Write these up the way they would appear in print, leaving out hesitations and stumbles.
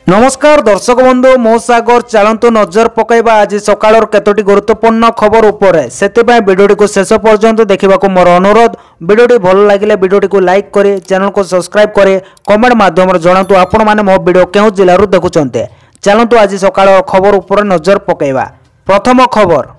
नमस्कार दर्शक बंधु मो सागर चलतु नजर पकईवा आज सकाळ केतोटी गुरुत्वपूर्ण खबर उपरे सेतिबाई वीडियोटी को शेष पर्यंत देखा मोर अनुरोध। वीडियोटी भल लगे वीडियोटी को लाइक करे, चैनल को सब्सक्राइब करे, कमेंट माध्यम जनातु आपण माने मो वीडियो केउ जिल्लारू देखुचंते। चलतु आज सकाळ खबर उपरे नजर पकईवा। प्रथम खबर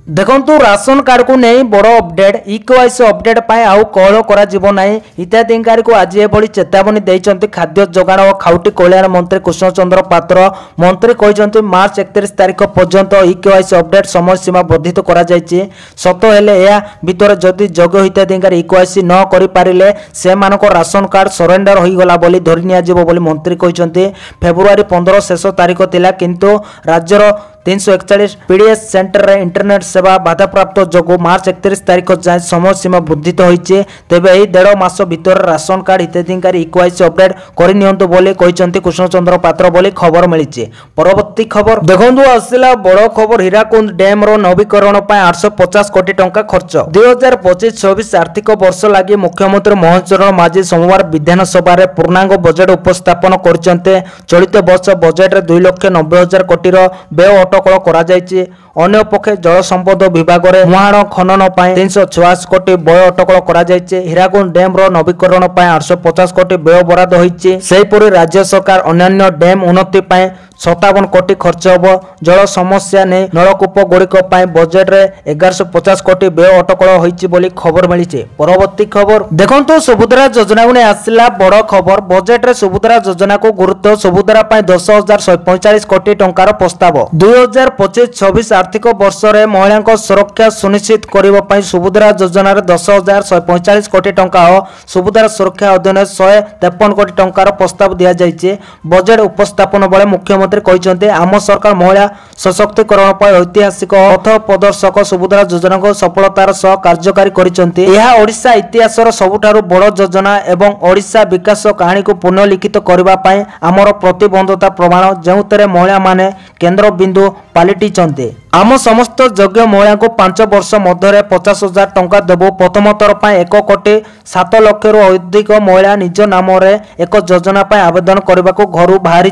देखंतु राशन कार्ड को नहीं बड़ अपडेट इकेवाईसी अपडेट पाए आउ कहल करा नहीं हिताधिकारी को आज एभली चेतावनी देइचंती खाद्य जोगाण और खाउटी कल्याण मंत्री कृष्ण चंद्र पात्र। मंत्री कहते मार्च 31 तारिख पर्यंत इकेवाईसी अपडेट समय सीमा वर्धित करा जायछि। सत हेले या भितर जदि योग्य हिताधिकारी इकेवाईसी न करि पारिले से मानको राशन कार्ड सरेंडर होई गला बोली धरि निया जिवो बोली मंत्री कहते। फेब्रुआरी 15 शेष तारिख थिला किंतु राज्यर 341 पीडीएस सेंटर रे इंटरनेट सेवा बाधाप्राप्त जोगु मार्च 31 तारिख जाए समय सीमा वर्धित होइछे। तेबे एही 1.5 मास भितर राशन कार्ड हिताधिकारी इकेवाईसी अपडेट करि नियंतु बोली कहिसंती कृष्ण चंद्र पात्र बोली खबर मिलिছে। परवर्ती खबर देखंतु आसिला बड़ खबर हीराकुंड डैम रो नवीकरण पय 850 कोटी टंका खर्च। 2025-26 आर्थिक वर्ष लागि मुख्यमंत्री मोहन चरण माझी सोमवार विधानसभा रे पूर्णांग बजेट उपस्थापन करचंते। चलित वर्ष बजेट रे 2,90,000 कोटी रो व्यय अटकल करा जायछि। अन्य पक्षे जल संपद विभाग रे मुहाण खनन पाए 386 कोटी व्यय अटकल करा जायछि। हीराकुंड डैम रो नवीकरण पाए 850 कोटी व्यय बराद होइछि। सेहिपरि राज्य सरकार अन्य डैम उन्नति पाए 57 कोटी खर्च होब। जल समस्या ने नलकूप गुड़िक बजेट रे 1150 कोटी व्यय अटकल होइछि बोली खबर मिलिছে। परवर्ती खबर देखंतु सुभद्रा योजना ने आसिला बड़ खबर। बजेट रे सुभद्रा योजना को गुरुत्व सुभद्रा 10,145 कोटी टंकार प्रस्ताव। 2025-26 आर्थिक वर्ष रे महिला को सुरक्षा सुनिश्चित करिबा पई सुभद्रा योजना रे 10,145 कोटी टंका और सुभद्रा सुरक्षा अधीन 153 कोटी टंकार प्रस्ताव दिया जायछि। बजेट उपस्थापन बेले मुख्यमंत्री कहते आम सरकार महिला सशक्तिकरण पर ऐतिहासिक पथ प्रदर्शक सुभद्रा योजना को सफलतार सह कार्यकारी करिसेंती। यह ओडिशा इतिहासर सबुठारु बड़ योजना एवं ओडिशा विकास कहानी को पुनर्लिखित करबा पई आमर प्रतिबद्धता प्रमाण जेउतरे महिला माने केंद्र बिंदु पालिटिचंती। आम समस्त योग्य महिला को 5 वर्ष मध्य 50,000 टंका देबो। प्रथम थर पर 1 कोटी 7 लाख रु अधिक महिला निज नाम रे एक योजना पर आवेदन करने को घर बाहरी।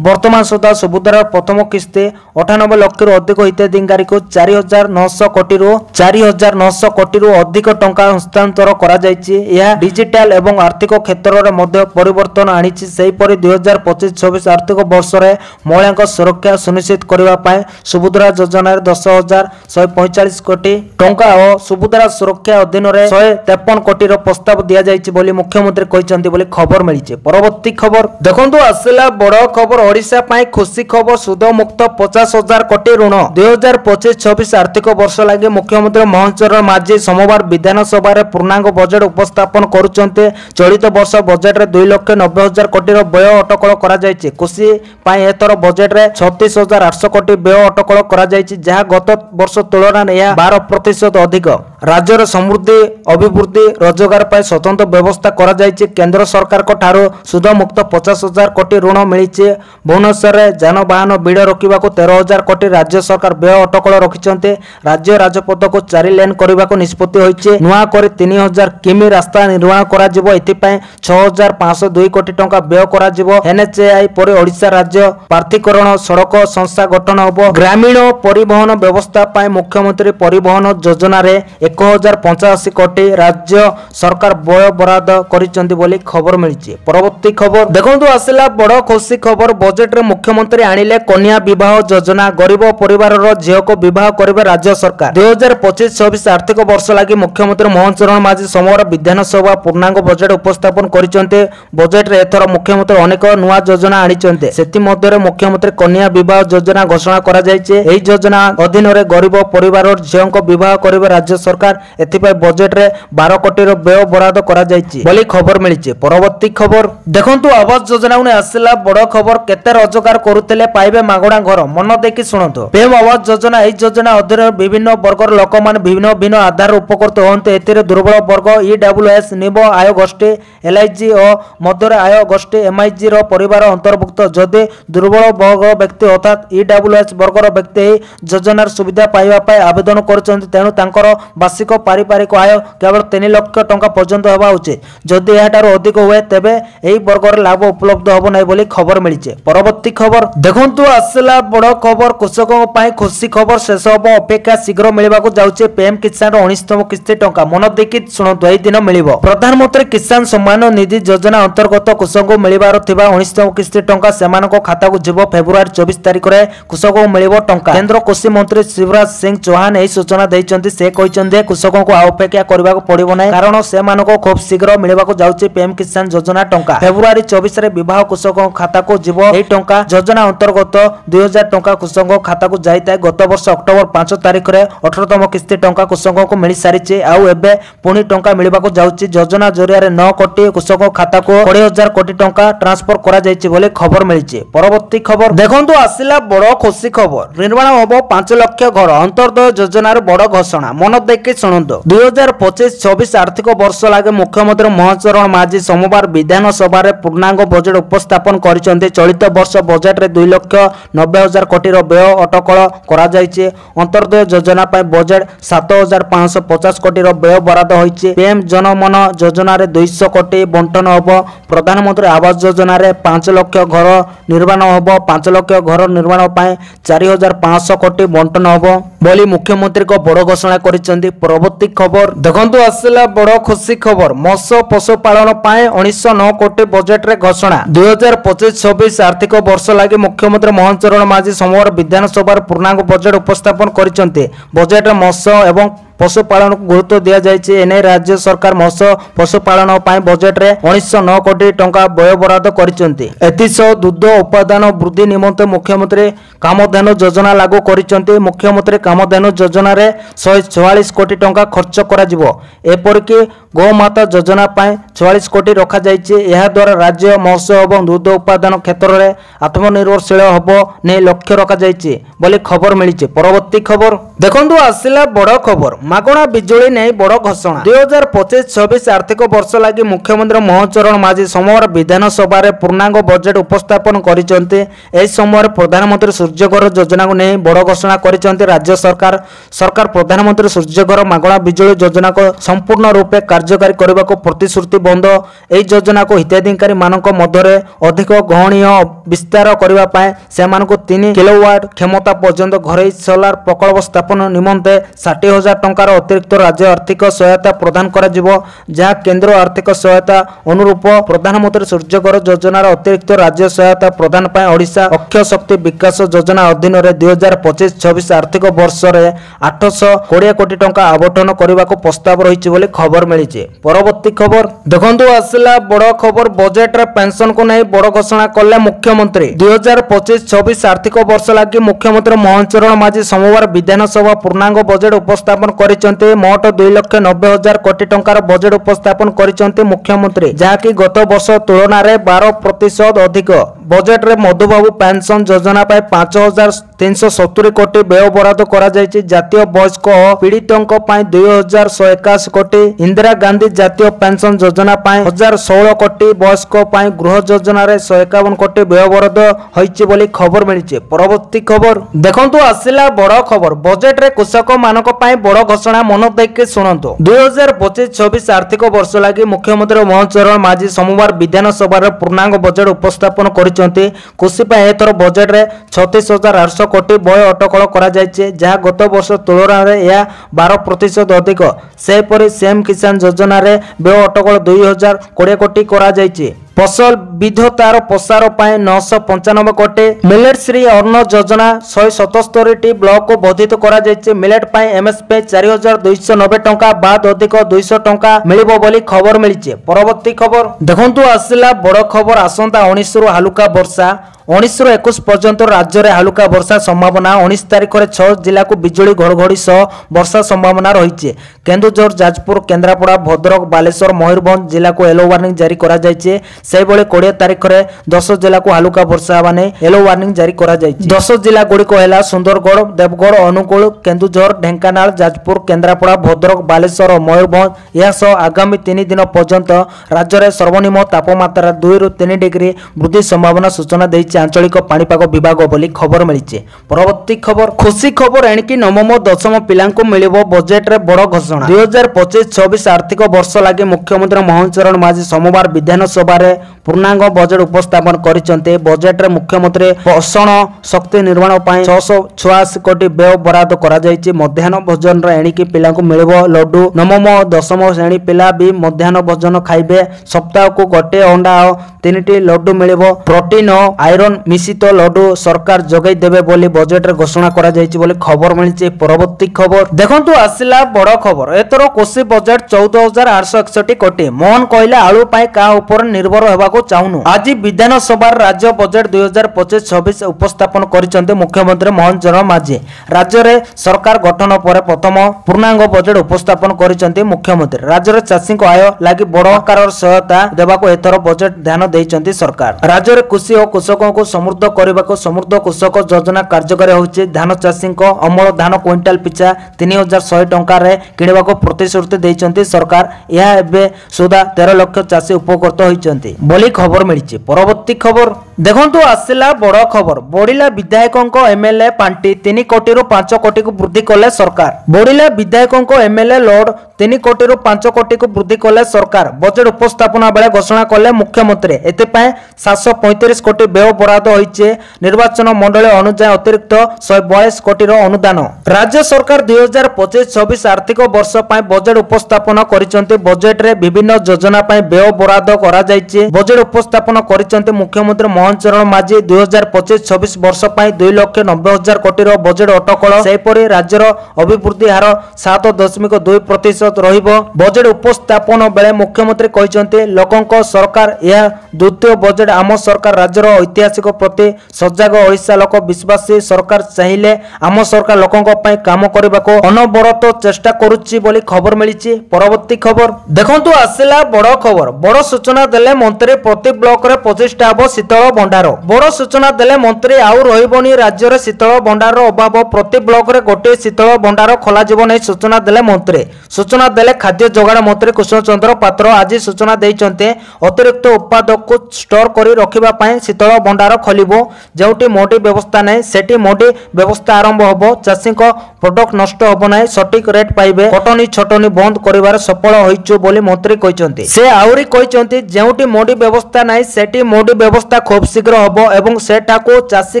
वर्तमान सुधा सुभद्रा प्रथम किस्ती 98 लाख रु अधिक हिताधिकारी को 4,900 कोटी रु अधिक टंका हस्तांतर करा जायछि। यह डिजिटल एवं आर्थिक क्षेत्र रे मध्य परिवर्तन आनिछि। सेहिपरि 2025-26 आर्थिक वर्ष रे महिला सुरक्षा सुनिश्चित करबा पय सुभद्रा योजना 10,145 कोटी टंका और सुभद्रा सुरक्षा अधीन रे 153 कोटी रो प्रस्ताव दिया जायछि बोली मुख्यमंत्री कहिसंती बोली खबर मिलिছে। परवर्ती खबर देखंतु आसिला बड़ खबर ओडिशा पय खुशी खबर सुध मुक्त 50,000 कोटी ऋण। 2025-26 आर्थिक वर्ष लागि मुख्यमंत्री मोहन चरण माझी सोमवार विधानसभा रे पूर्णांग बजेट उपस्थापन करूचंते। चलित वर्ष बजेट रे 2,90,000 कोटी रो व्यय अटकल करा जायछि। खुशी पय एतर बजेट रे 36,800 कोटी व्यय अटकल करा जायछि जहा गत वर्ष तुलना में 12% अधिक। राज्यर समृद्धि अभिवृद्धि रोजगार पर स्वतंत्र व्यवस्था करा जायछि। केंद्र सरकार को ठारो सुध मुक्त 50,000 कोटी ऋण मिलिছে। भुवनेश्वर रे जानवाहन भिड़ रोकवा को 13,000 कोटी राज्य सरकार व्यय अटकल रखिछन्ते। राज्य राजपथ को 4 लेन करबा को निष्पत्ति होइছে। नुआ करी 3,000 किमी रास्ता निर्माण करा जिवो। एथिपय 6,502 कोटी टंका व्यय करा जिवो। एनएचएआई पर ओडिशा राज्य प्राधिकरण सड़क संस्था गठन होबो। ग्रामीण परिवहन व्यवस्था पाए मुख्यमंत्री परिवहन योजना रे 1,085 कोटी राज्य सरकार व्यय बराद करिसेंती बोली खबर मिलिছে। परवर्ती खबर देखंतु आसिला बड़ खुशी खबर। बजेट रे मुख्यमंत्री आनिले कन्या विवाह योजना। गरीब परिवार रो झियो को विवाह करिवे राज्य सरकार। 2025-26 आर्थिक वर्ष लागि मुख्यमंत्री मोहन चरण माझी सोमवार विधानसभा पूर्णांग बजेट उपस्थापन करिसेंते। बजेट रे एथर मुख्यमंत्री अनेक नुआ योजना आनिचंते। सेति मध्ये रे मुख्यमंत्री कन्या विवाह योजना घोषणा करा जायछि। एही योजना अधीन रे गरीब परिवार रो झियो को विवाह करिवे राज्य सरकार। एथिपय बजेट रे 12 कोटी रो व्यय बराद करा जायछि बोली खबर मिलिছে। परवर्ती खबर देखंतु आवास योजना ने आसिला बड़ खबर। केते रोजगार करुतले पाइबे मागणा घर मन देखि सुनतो। पीएम आवास योजना एही योजना अधीन विभिन्न वर्गर लोक मान भिन्न भिन्न आधार उपकृत होते। एथिरे दुर्बल वर्ग ईडब्ल्यूएस निब आय गोष्ठी एलआईजी और मध्य आय गोष्ठी एमआईजी रो परिवार अंतर्भुक्त। जदि दुर्बल वर्ग व्यक्ति अर्थात ईडब्ल्यूएस वर्गर व्यक्ति योजनार सुविधा पाइबा पाई आवेदन करुछन्ति तेणु तांकर वार्षिक पारिवारिक आय केवल 3 लाख टंका पर्यंत हेबा उचित जदि एटार अधिक हुए तेबे एही वर्गर लाभ उपलब्ध होबो नै बोली खबर मिलिছে। परवर्ती खबर देखंतु आसला बड़ खबर कृषकों पाई खुशी खबर शेष होबो अपेक्षा शीघ्र मिलबाकू जाउचे पीएम किसान 19तम किस्ती टंका मन देखि सुनतु एही दिन मिलिबो। प्रधानमंत्री किसान सम्मान निधि योजना अंतर्गत कृषकों मिलिबार थिबा 19तम किस्ती टंका सेमानको खाता को जिवो फेब्रुआरी 24 तारिख रे कृषकों मिलिबो टंका। केंद्र कृषि मंत्री शिवराज सिंह चौहान एही सूचना दैचंती से कहिचंती कृषकों को अपेक्षा करबाकू पड़िबो नै कारण सेमानको खूब शीघ्र मिलबाकू जाउचे पीएम किसान योजना टंका। फेब्रुआरी 24 रे विवाह कृषकों खाता को जीव एही टंका योजना अंतर्गत 2000 टंका कृषकों खाता को जाइता गत वर्ष अक्टोबर 5 तारिख रे 18तम किस्ती टंका कृषकों को मिल सारिचे आउ एबे पुणी टंका मिलबाकू जाउची योजना जरिया रे 9 कोटी कृषकों खाता को 20000 कोटी टंका ट्रांसफर करा जाइची बोले खबर मिलिचे। परवर्ती खबर देखंतु आसिला बड़ खुशी खबर निर्माण होबो 5 लाख घर अंतर्दय योजना रे बड़ घोषणा मन देखि सुनंतो 2025-26 आर्थिक वर्ष लागे मुख्यमंत्री मनोहर चरण माझी सोमवार विधानसभा रे पूर्णांग बजेट उपस्थापन करिसंते। चलित वर्ष बजेट रे 2,90,000 कोटी रो व्यय अटकल करा जायचे। अंतर्दय योजना पय बजेट 7,550 कोटी रो व्यय बराद होइचे। पीएम जनमन योजना रे 200 कोटी बंटन होबो। प्रधानमंत्री आवास योजना रे 5 लाख घर निर्माण होबो। 5 लाख घर निर्माण पय 4,500 कोटी बंटन होबो बोली मुख्यमंत्री को बड़ घोषणा करिसंती। परवर्ती खबर देखंतु आसिला बड़ खुशी खबर मत्स्य पशुपालन पय 1909 कोटी बजेट रे घोषणा 2025-26 आर्थिक वर्ष लगी मुख्यमंत्री मनोहर चरण माझी सोमवार विधानसभा पूर्णांग बजेट उपस्थापन करिसंते। बजेट मत्स्य एवं पशुपालन को गुरुत्व दिया जायछि। एने राज्य सरकार मत्स्य पशुपालन पय बजेट रे 1909 कोटी टंका व्यय बराद करिसंती। एतिसह दुग्ध उत्पादन वृद्धि निमंते मुख्यमंत्री कामधेनु योजना लागू करिसंती। मुख्यमंत्री कामधेनु योजना रे 144 कोटी टंका खर्च करा जिवो। एपरिक गोमाता योजना पय 44 कोटी रखा जायछि। एहा द्वारा राज्य मत्स्य एवं दुग्ध उत्पादन क्षेत्र रे आत्मनिर्भरशील होबो नै लक्ष्य रखा जायछि बोली खबर मिलिছে। परवर्ती खबर देखंतु आसिला बड़ खबर मागणा बिजुली नहीं बड़ घोषणा 2025-26 आर्थिक वर्ष लगी मुख्यमंत्री मनोहर चरण माझी सोमवार विधानसभा रे पूर्णांग बजेट उपस्थापन करिसंते। एही समय प्रधानमंत्री सूर्यघर योजना को नहीं बड़ घोषणा करिसंते। राज्य सरकार प्रधानमंत्री सूर्यघर मागणा बिजुली योजना को संपूर्ण रूपे कार्यकारी करने को प्रतिश्रुति बंद। एही योजना को हिताधिकारी मानक मध्य अधिक गहणीय विस्तार करने पाए सेमानकु 3 किलोवाट क्षमता पर्यंत घरे सोलार प्रकल्प स्थापन निमंते 60,000 टंकार अतिरिक्त राज्य आर्थिक सहायता प्रदान करा जिवो। जहाँ केंद्र आर्थिक सहायता अनुरूप प्रधानमंत्री सूर्यघर योजनार अतिरिक्त राज्य सहायता प्रदान पाए ओडिशा अक्षय शक्ति विकास योजना अधीन रे 2025-26 आर्थिक वर्ष रे 820 कोटी टंका आवंटन करने को प्रस्ताव रही बोली खबर मिली। परवर्ती खबर देखंतु आसिला बड़ खबर बजेट रे पेंशन को नहीं बड़ घोषणा कले मुख्यमंत्री 2025-26 आर्थिक वर्ष लगी मुख्यमंत्री मनोहर चरण माझी सोमवार विधानसभा पूर्णांग बजेट उपस्थापन करिसंते। मोट 2,90,000 कोटी टंकार बजेट उपस्थापन करिसंते मुख्यमंत्री जहाँकि गत वर्ष तुलना रे 12% अधिक। बजेट रे मधुबाबू पेंशन योजना पाए 5,370 कोटी व्यय बराद करा जायछि। जातीय वयस्क पीड़ितों पाए 2,181 कोटी। इंदिरा गांधी जातीय पेंशन योजना पाए 1,016 कोटी। वयस्क पाए गृह योजना रे 151 कोटी व्यय बराद होइछि बोली खबर मिलिছে। परवर्ती खबर देखंतु आसिला बड़ खबर बजेट रे कृषक मानक पाए बड़ घोषणा मन देखि सुनंतु 2025-26 आर्थिक वर्ष लगी मुख्यमंत्री मनोहर चरण माझी सोमवार विधानसभा रे पूर्णांग बजेट उपस्थापन करिसंते। कृषि पाए एथर बजेट रे 36,800 कोटी व्यय अटकल करा जायछि जहाँ गत वर्ष तुलना रे या 12% अधिक। सेपरि सेम किसान योजना रे व्यय अटकल 2,020 कोटी करा जायछि। फसल विविधतार प्रसार पाए 995 कोटी। मिलेट श्री अन्न योजना 177 ब्लॉक को वर्धित करा जायछि। मिलेट पाए एमएसपी 4,290 टंका बाद अधिक 200 टंका मिलिबो बोली खबर मिलिছে। परवर्ती खबर देखंतु आसिला बड़ खबर आसंता 19 रु हालुका वर्षा 19 रु 21 पर्यंत राज्य में हालुका वर्षा संभावना। 19 तारिख में 6 जिला को बिजुली घड़घड़ी सह वर्षा संभावना रही। केन्दुझर जाजपुर केन्द्रापड़ा भद्रक बालेश्वर मयूरभंज जिला को येलो वार्निंग जारी करा जायछि। से बेले 20 तारिख में 10 जिला को हालुका वर्षा हेबा नै येलो वार्निंग जारी करा जायछि। 10 जिला गुड़िक है सुंदरगढ़ देवगढ़ अनुगुल केन्दुझर ढेंकानाल जाजपुर केन्द्रापड़ा भद्रक बालेश्वर और मयूरभंज। यह आगामी 3 दिन पर्यंत राज्य में सर्वनिम्न तापमात्रा 2 ରୁ 3 डिग्री वृद्धि संभावना सूचना देइछि आंचलिक पाणीपाग विभाग बोली खबर मिली। परवर्ती खबर खुशी खबर एणिकी नवम दशम पिलांको मिलिबो बजेट रे बड़ घोषणा। 2025-26 आर्थिक वर्ष लगी मुख्यमंत्री मोहन चरण माझी सोमवार विधानसभा रे पूर्णांग बजेट उपस्थापन करिसंते। बजेट रे मुख्यमंत्री पोषण शक्ति निर्माण पई 686 कोटी व्यय बराद करा जायछि। मध्याह्न भोजन रे एणिकी पिलांको मिलिबो लड्डू। नवम दशम श्रेणी पिला भी मध्याह्न भोजन खाइबे। सप्ताह को गोटे अंडा और 3टी लड्डू मिलिबो। प्रोटीन और आयरन मिश्रित लड्डू सरकार जोगाई देबे बोली बजेट रे घोषणा करा जायछि बोली खबर मिलिछि। परवर्ती खबर देखंतु आसिला बड़ खबर। एतर कोशी बजेट 14,861 कोटी। मोहन कहले आलू पाई का ऊपर निर्भर हेबाको चाहुनु। आज विधानसभा राज्य बजेट 2025-26 उपस्थापन करिसंते मुख्यमंत्री मोहन चरण माझी। राज्य रे सरकार गठन पर प्रथम पूर्णांग बजेट उपस्थापन करिसंते मुख्यमंत्री। राज्य रे चाषी को आय लागि बड़ आकार सहायता देबाको एतर बजेट ध्यान देइचंती सरकार। राज्य रे कृषि और कृषकों को समृद्ध करबाको समृद्ध कृषक योजना कार्यकारी होछि। धान चाषी को अमल धान क्विंटाल पिछा 3100 टंका रे किणबाको प्रतिश्रुति देइचंती सरकार। यह एबे सुधा 13 लाख चाषी उपकृत होइचंती बोली खबर मिलिछि। परवर्ती खबर देखंतु आसिला बड़ खबर। बोडिला विधायकों एमएलए पांटी 3 कोटी रु 5 कोटी को वृद्धि कले सरकार। बोडिला विधायकों एमएलए लोड 3 कोटी रु 5 कोटी को वृद्धि कले सरकार। बजेट उपस्थापना बेले घोषणा कले मुख्यमंत्री। एतेपाई 735 कोटी व्यय बराद होइछे। निर्वाचन मंडली अनुसार अतिरिक्त 142 कोटी रो अनुदान। राज्य सरकार 2025-26 आर्थिक वर्ष पई बजेट उपस्थापन करिसंते। बजेट रे विभिन्न योजना पई व्यय बराद करा जायछे। बजेट उपस्थापन करिसंते मुख्यमंत्री मोहन चरण माझी। 2025-26 वर्ष पई 2,90,000 कोटी रो बजेट अटकल। सेपरि राज्यर अभिवृद्धि हार 7.2% रहिबो। बजेट उपस्थापन बेले मुख्यमंत्री कहिसंते लोकंक सरकार यह द्वितीय बजेट आम सरकार राज्यर ऐतिहासिक प्रति सजग ओडिशा लोक विश्वासी सरकार चाहिले आम सरकार लोकंक पई काम करबाको अनवरत चेष्टा करूची बोली खबर मिलिछि। परवर्ती खबर देखंतु आसिला बड़ खबर। बड़ सूचना देले मंत्री प्रति ब्लॉक रे 25टा हबो शीतल भंडार। बड़ सूचना देले मंत्री आउ रहिबोनी राज्य रे शीतल भंडार अभाव। प्रति ब्लॉक रे गोटे शीतल भंडार खोला जीव नै सूचना देले मंत्री। सूचना देले खाद्य जोगाण मंत्री कृष्ण चंद्र पात्र। आज सूचना देइचंते अतिरिक्त उत्पादक को स्टोर करी रखिबा पई शीतल भंडार खोलिबो। जेउटी मोडी व्यवस्था नै सेटी मोडी व्यवस्था आरंभ होबो। चाषी को प्रोडक्ट नष्ट होबो नै सटीक रेट पाइबे। कटनी छटनी बंद करिवार सफल होइचो बोली मंत्री कहिसंते। से आउरी कहिसंते जेउटी मोडी व्यवस्था नै सेटी मोडी व्यवस्था खूब शीघ्र होबो एवं सेटा को चाषी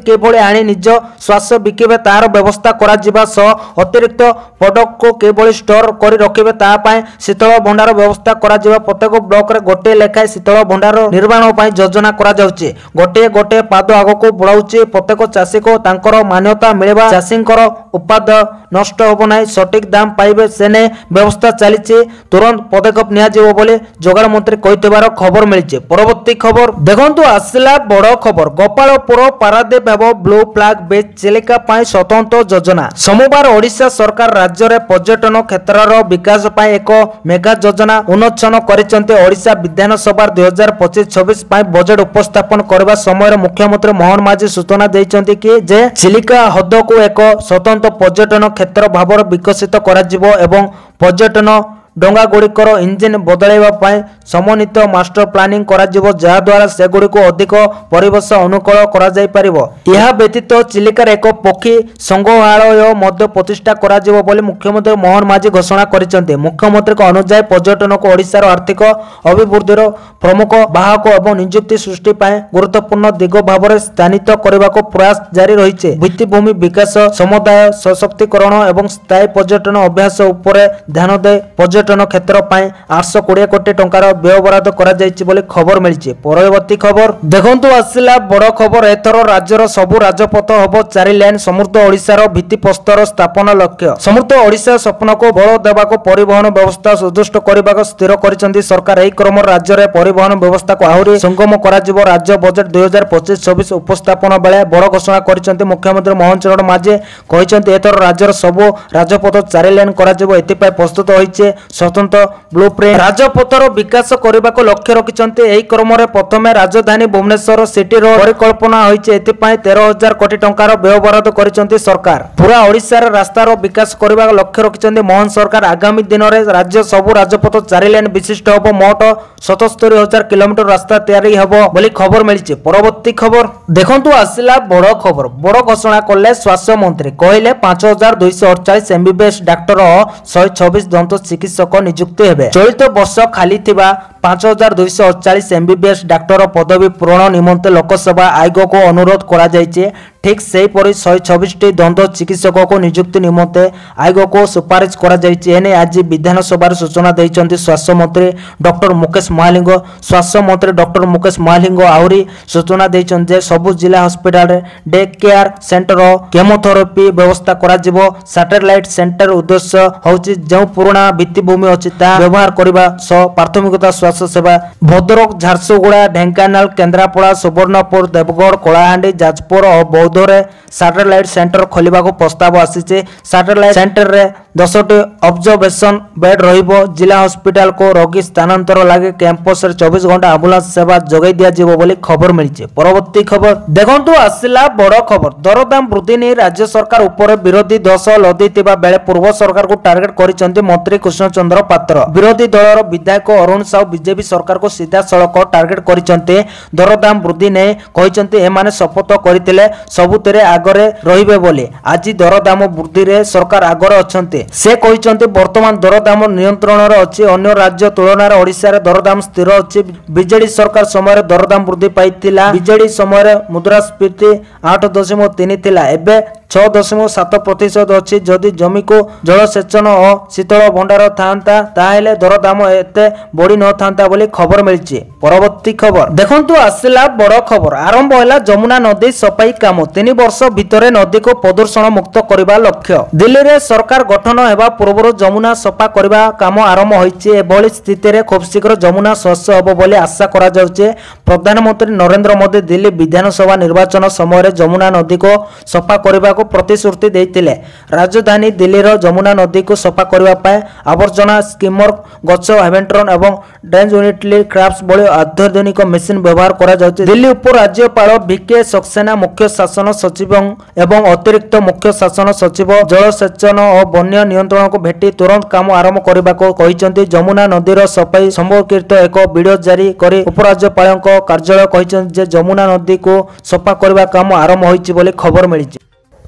केभଳି आनी निज स्वास्थ्य बिकिबे तार व्यवस्था करा जिबा सो अतिरिक्त प्रोडक्ट को केभଳି स्टोर करी रखिबे ता पई शीतल भंडार व्यवस्था करा जिबा। प्रत्येक ब्लॉक रे गोटे लेखाय शीतल भंडार निर्माण पई योजना करा जाउची। गोटे गोटे पाद आगो को बढ़ाउची। प्रत्येक चाषी को तांकर मान्यता मिलेबा। चाषींकर उत्पाद नष्ट होबो नै सटीक दाम पाइबे सेने व्यवस्था चलीची। तुरंत पदक्षेप निया जिवो बोले जोगाड़ मंत्री कहितबार खबर मिलिछि। परवर्ती खबर देखंतु आसिला बड़ खबर। गोपालपुर पारादीप एवं ब्लू फ्लैग बीच चिलिका पई स्वतंत्र योजना। सोमवार ओडिशा सरकार राज्य रे पर्यटन क्षेत्रर विकास पई एक मेगा योजना उन्मोचन करिसंते। ओडिशा विधानसभा 2025-26 पई बजेट उपस्थापन करबा समय मुख्यमंत्री मोहन माझी सूचना देइचंती कि जे चिलिका हद को एक स्वतंत्र पर्यटन क्षेत्र भाव विकसित करा जिवो एवं पर्यटन डोंगा गुड़िकर इंजिन बदलैवा पई समन्वित मास्टर प्लानिंग करा जिवो। जहा द्वारा से गुड़ी को अधिक परिवेश अनुकूल करा जाय परिबो। यह व्यतीत चिलिकार एक पक्षी संग्रहालय मध्य प्रतिष्ठा करा जिवो बोली मुख्यमंत्री मोहन माझी घोषणा करिसंते। मुख्यमंत्री को अनुसार पर्यटन को ओडिशार आर्थिक अभिवृद्धिर प्रमुख बाहक एवं नियुक्ति सृष्टि पई गुरुत्वपूर्ण दिग भाव स्थानित करबा को प्रयास जारी रहिছে। भित्तिभूमि विकास समुदाय सशक्तिकरण एवं स्थायी पर्यटन अभ्यास उपरे ध्यान दे पर्यटन क्षेत्र पई 820 कोटी टंकार व्यय बराद करा जायछि बोली खबर मिलिछि। परवर्ती खबर देखंतु आसिला बड़ खबर। एथर राज्यर सबु राजपथ हबो 4 लेन। समृद्ध ओडिशार भित्तिप्रस्तर स्थापन लक्ष्य। समृद्ध ओडिशा स्वप्न को बल देबाको परिवहन व्यवस्था सुदृष्ट करबाको स्थिर करिसंती सरकार। एही क्रम राज्य रे परिवहन व्यवस्था को आहुरी संगम करा जिवो। राज्य बजेट 2025-26 उपस्थापन बेले बड़ घोषणा करिसंती मुख्यमंत्री मोहन चरण माझी। कहिसंती एथर राज्यर सबु राजपथ 4 लेन करा जिवो। एतिपय प्रस्तुत होइछे स्वतंत्र ब्लूप्रिंट राजपथर विकास करने को लक्ष्य रखिंट। यही क्रम प्रथम राजधानी भुवनेश्वर सिटी रोड परिकल्पना होती। 13,000 कोटी टंकार व्ययबराद कर सरकार। पूरा ओडिशार रास्तार विकास करने लक्ष्य रखिंट मोहन सरकार। आगामी दिन में राज्य सबु राजपथ 4 लेन विशिष्ट हम। मोट 77,000 किलोमीटर रास्ता तैयारी हम बोली खबर मिली। परवर्ती खबर देखंतु आसिला बड़ खबर। बड़ घोषणा कले स्वास्थ्य मंत्री कहले 5,248 एमबीबीएस डाक्टर 126 दंत चिकित्सक नियुक्ति हेबे। चलित वर्ष खाली थिबा 5,248 एमबीबीएस डाक्टर पदवी पूरण निमंते लोकसभा आयोग को अनुरोध करा जायछि। ठीक सेहीपरि 126 दंत चिकित्सक को नियुक्ति निमंते आयोग को सुपारिश करा जायछि। एने आज विधानसभा सूचना दैछन्ति स्वास्थ्य मंत्री डॉक्टर मुकेश महालिंग। स्वास्थ्य मंत्री डॉक्टर मुकेश महालिंग आहुरी सूचना दैछन्ति जे सबु जिला हॉस्पिटल रे डे केयर सेंटर केमोथेरेपी व्यवस्था करा जिवो। सैटेलाइट सेंटर उद्देश्य होछि जो पुराना भित्तिभूमि अछि ता व्यवहार करबा सह प्राथमिकता स्वास्थ्य सेवा भद्रक झारसुगुड़ा ढेंकानाल केन्द्रापड़ा सुवर्णपुर देवगढ़ कलाहांडी जाजपुर और बौद्ध रे सैटेलाइट सेंटर खोलिबा को प्रस्ताव आसीचे। सैटेलाइट सेंटर रे 10टी ऑब्जर्वेशन बेड रहिबो। जिला हॉस्पिटल को रोगी स्थानांतर लागे कैंपस रे 24 घंटा एम्बुलेंस सेवा जोगाई दिया जिवो बोली खबर मिलिছে। परवर्ती खबर देखंतु आसिला बड़ खबर। दरदाम वृद्धि नै राज्य सरकार ऊपर विरोधी दश लदितिबा बेले पूर्व सरकार को टार्गेट करिसंती मंत्री कृष्णचंद्र पात्र। विरोधी दलर विधायक अरुण साहू बीजेपी सरकार को सीधा सड़क टार्गेट करिसंती। दरदाम वृद्धि नै कहिसंती एमाने शपथ करितिले सबुतरे आगरे रहिबे बोली। आज दरदाम वृद्धि रे सरकार आगरे अछंती। से कहिसंती वर्तमान दरदाम नियंत्रण रे अछि। अन्य राज्य तुलना रे ओडिसा रे दरदाम स्थिर अछि। बीजेडी सरकार समय दरदाम वृद्धि पाइतिला। बीजेडी समय मुद्रास्फीति 8.3 थिला एबे 6.7% अछि। जदि जमी को जलसेचन और शीतल भंडार थांता ताहेले दरदाम एते बड़ी न थांता बोली खबर मिलछि। परवर्ती खबर देखंतु आसिला बड़ खबर। आरंभ होला जमुना नदी सफाई काम। 3 वर्ष भितरे नदी को प्रदूषण मुक्त करबा लक्ष्य। दिल्ली रे सरकार गठन हेबा पूर्व जमुना सफा करबा काम आरंभ होइछि। एभली स्थिति रे खूब शीघ्र जमुना स्वच्छ होबो बोली आशा करा जाउछि। प्रधानमंत्री नरेंद्र मोदी दिल्ली विधानसभा निर्वाचन समय जमुना नदी को सफा करबा को प्रतिश्रुति देइतिले। राजधानी दिल्ली रो जमुना नदी को सफा करबा पाए आवर्जना स्कीमर गछ हेवेंट्रन एवं ड्रेन यूनिटली क्राफ्ट्स बोली अत्याधुनिक मेसिन व्यवहार करा जाउछि। दिल्ली उप राज्यपाल बीके सक्सेना मुख्य शासन सचिव एवं अतिरिक्त मुख्य शासन सचिव जलसेचन और वन्य नियंत्रण को भेटी तुरंत काम आरंभ करबा को कहिसंती। जमुना नदीर सफाई संपर्कित एक वीडियो जारी करी उपराज्यपाल कार्यालय कहिसंती जे जमुना नदी को सफा करबा काम आरंभ होइछि बोली खबर मिलिछि।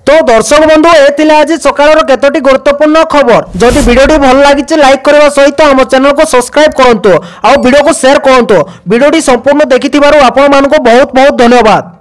तो दर्शक बंधु ए आज सकाळर केतोटी गुरुत्वपूर्ण खबर। जदि वीडियोटी भल लागिছে लाइक करबा सहित हम चैनल को सब्सक्राइब करंतु आ वीडियो को शेयर करंतु। वीडियोटी संपूर्ण देखिथिबारु आपण मानको बहुत बहुत धन्यवाद।